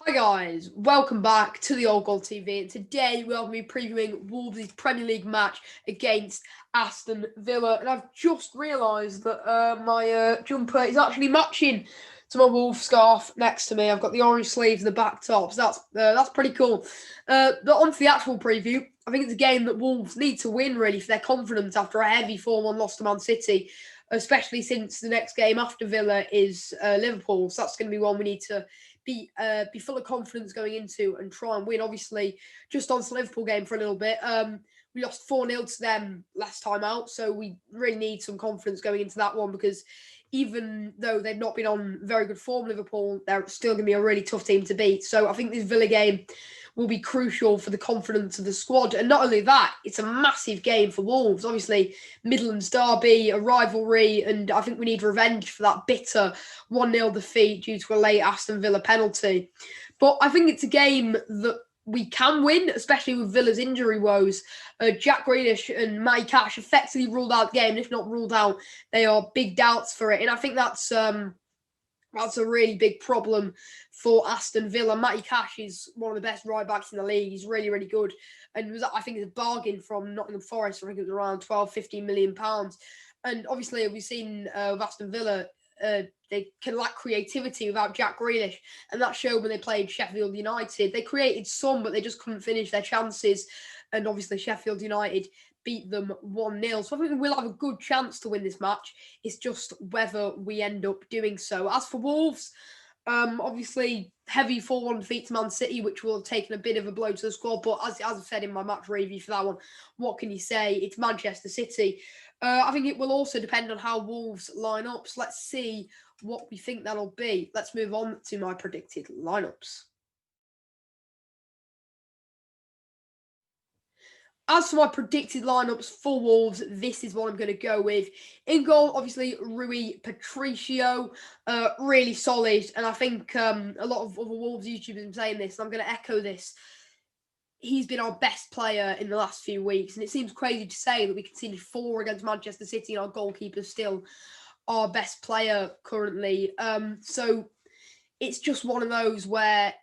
Hi guys, welcome back to the Old Gold TV, and today we'll be previewing Wolves' Premier League match against Aston Villa. And I've just realised that my jumper is actually matching to my Wolves scarf next to me. I've got the orange sleeves and the back top, so that's pretty cool. But on to the actual preview. I think it's a game that Wolves need to win really for their confidence after a heavy 4-1 loss to Man City, especially since the next game after Villa is Liverpool. So that's going to be one we need to be full of confidence going into and try and win. Obviously, just on the Liverpool game for a little bit. We lost 4-0 to them last time out, so we really need some confidence going into that one because even though they've not been on very good form, Liverpool, they're still going to be a really tough team to beat. So I think this Villa game will be crucial for the confidence of the squad. And not only that, it's a massive game for Wolves. Obviously, Midlands derby, a rivalry, and I think we need revenge for that bitter 1-0 defeat due to a late Aston Villa penalty. But I think it's a game that we can win, especially with Villa's injury woes. Jack Grealish and Matty Cash effectively ruled out the game, and if not ruled out, they are big doubts for it. And I think that's a really big problem for Aston Villa. Matty Cash is one of the best right backs in the league. He's really, really good. And I think it's a bargain from Nottingham Forest. I think it was around £12-15 million. And obviously, we've seen with Aston Villa, they can lack creativity without Jack Grealish. And that showed when they played Sheffield United. They created some, but they just couldn't finish their chances. And obviously, Sheffield United beat them 1-0. So I think we'll have a good chance to win this match. It's just whether we end up doing so. As for Wolves, obviously heavy 4-1 defeat to Man City, which will have taken a bit of a blow to the squad. But as I've said in my match review for that one, what can you say? It's Manchester City. I think it will also depend on how Wolves line up. So let's see what we think that'll be. Let's move on to my predicted lineups. As for my predicted lineups for Wolves, this is what I'm going to go with. In goal, obviously, Rui Patricio, really solid. And I think a lot of other Wolves YouTubers have been saying this, and I'm going to echo this. He's been our best player in the last few weeks. And it seems crazy to say that we conceded 4 against Manchester City and our goalkeeper's still our best player currently. So it's just one of those where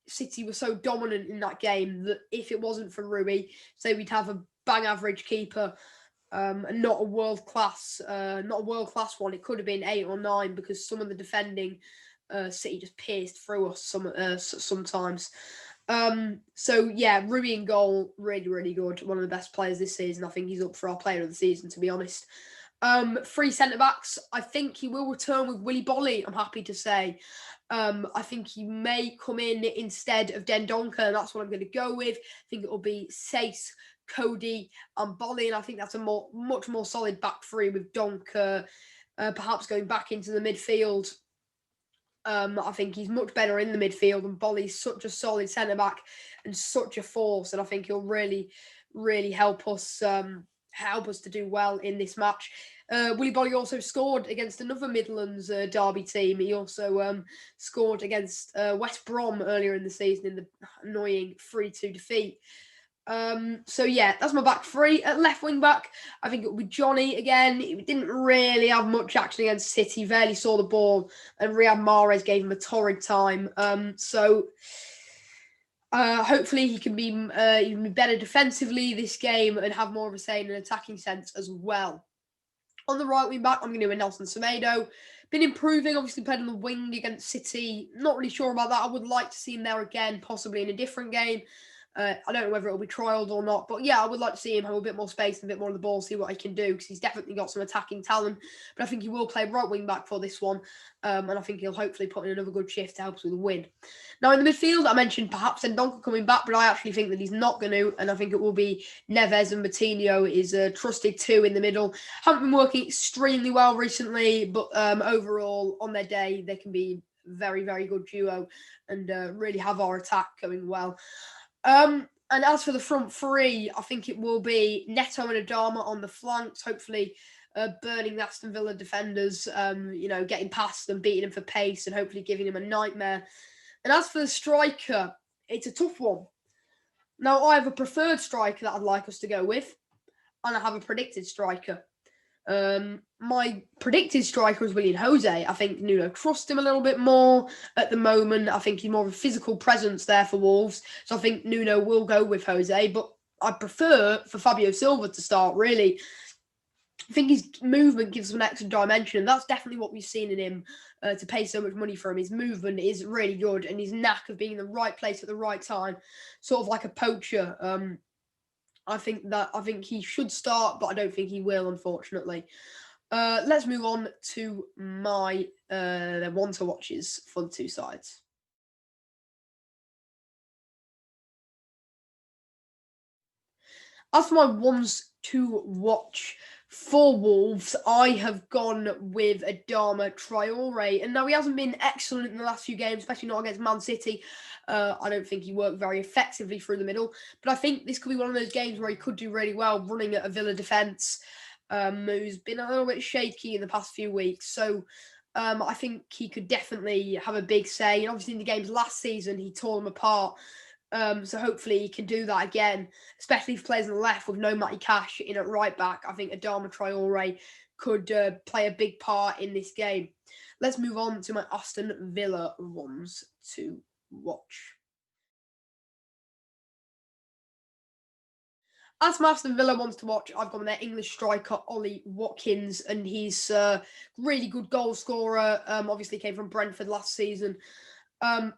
City were so dominant in that game that if it wasn't for Rui, say we'd have a bang average keeper, and not a world class one. It could have been 8 or 9 because some of the defending City just pierced through us sometimes. So yeah, Rui in goal, really, really good. One of the best players this season. I think he's up for our player of the season, to be honest. 3 centre backs. I think he will return with Willy Bolly, I'm happy to say. I think he may come in instead of Dendoncker, and that's what I'm going to go with. I think it will be Sace, Cody, and Bolly, and I think that's a much more solid back three with Donker perhaps going back into the midfield. I think he's much better in the midfield, and Bolly's such a solid centre back and such a force, and I think he'll really, really help us to do well in this match. Willy Bolly also scored against another Midlands derby team. He also scored against West Brom earlier in the season in the annoying 3-2 defeat. So yeah, that's my back three. At left wing back, I think it will be Johnny again. He didn't really have much action against City, barely saw the ball, and Riyad Mahrez gave him a torrid time. Hopefully he can be even better defensively this game and have more of a say in an attacking sense as well. On the right wing back, I'm going to do a Nelson Semedo. Been improving, obviously played on the wing against City. Not really sure about that. I would like to see him there again, possibly in a different game. I don't know whether it'll be trialled or not, but yeah, I would like to see him have a bit more space and a bit more of the ball, see what he can do, because he's definitely got some attacking talent. But I think he will play right wing back for this one, and I think he'll hopefully put in another good shift to help us with a win. Now in the midfield, I mentioned perhaps Ndonka coming back, but I actually think that he's not going to, and I think it will be Neves, and Moutinho is a trusted 2 in the middle. Haven't been working extremely well recently, but overall on their day they can be very, very good duo and really have our attack going well. And as for the front three, I think it will be Neto and Adama on the flanks, hopefully burning the Aston Villa defenders, getting past them, beating them for pace, and hopefully giving them a nightmare. And as for the striker, it's a tough one. Now, I have a preferred striker that I'd like us to go with, and I have a predicted striker. My predicted striker is William Jose. I think Nuno trusts him a little bit more at the moment. I think he's more of a physical presence there for Wolves. So I think Nuno will go with Jose, but I prefer for Fabio Silva to start, really. I think his movement gives him an extra dimension, and that's definitely what we've seen in him to pay so much money for him. His movement is really good, and his knack of being in the right place at the right time, sort of like a poacher. I think he should start, but I don't think he will, unfortunately. Let's move on to my want to watches for the two sides. As for my ones to watch for Wolves, I have gone with Adama Traore. And now he hasn't been excellent in the last few games, especially not against Man City. I don't think he worked very effectively through the middle. But I think this could be one of those games where he could do really well running at a Villa defence, who's been a little bit shaky in the past few weeks. So I think he could definitely have a big say. And obviously in the games last season, he tore them apart. So hopefully he can do that again, especially if he plays on the left with no Matty Cash in at right back. I think Adama Traore could play a big part in this game. Let's move on to my Aston Villa ones to watch. As my Aston Villa wants to watch, I've got their English striker, Ollie Watkins, and he's a really good goal scorer. Obviously came from Brentford last season. And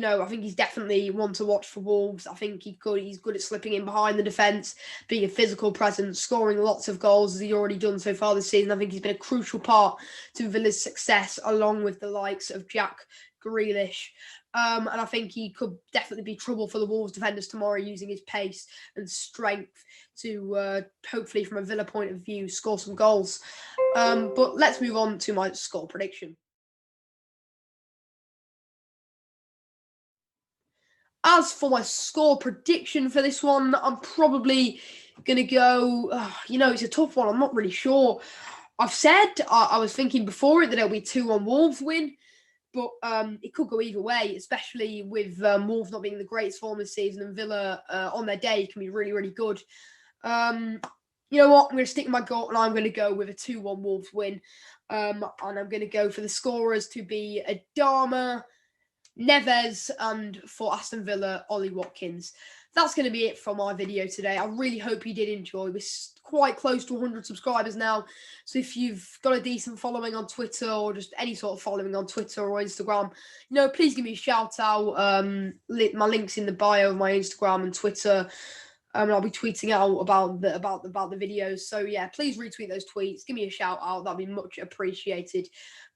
I think he's definitely one to watch for Wolves. I think he's good at slipping in behind the defence, being a physical presence, scoring lots of goals as he's already done so far this season. I think he's been a crucial part to Villa's success, along with the likes of Jack Grealish. And I think he could definitely be trouble for the Wolves defenders tomorrow, using his pace and strength to hopefully, from a Villa point of view, score some goals. But let's move on to my score prediction. As for my score prediction for this one, I'm probably going to go, it's a tough one. I'm not really sure. I've said, I was thinking before it that it'll be 2-1 Wolves win, but it could go either way, especially with Wolves not being in the greatest form this season and Villa on their day can be really, really good. You know what? I'm going to stick with my gut and I'm going to go with a 2-1 Wolves win. And I'm going to go for the scorers to be Adama, Neves, and for Aston Villa, Ollie Watkins. That's going to be it for my video today. I really hope you did enjoy. We're quite close to 100 subscribers now. So if you've got a decent following on Twitter or just any sort of following on Twitter or Instagram, please give me a shout out. My link's in the bio of my Instagram and Twitter. And I'll be tweeting out about the videos. So yeah, please retweet those tweets. Give me a shout out. That'd be much appreciated.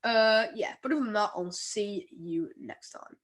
But other than that, I'll see you next time.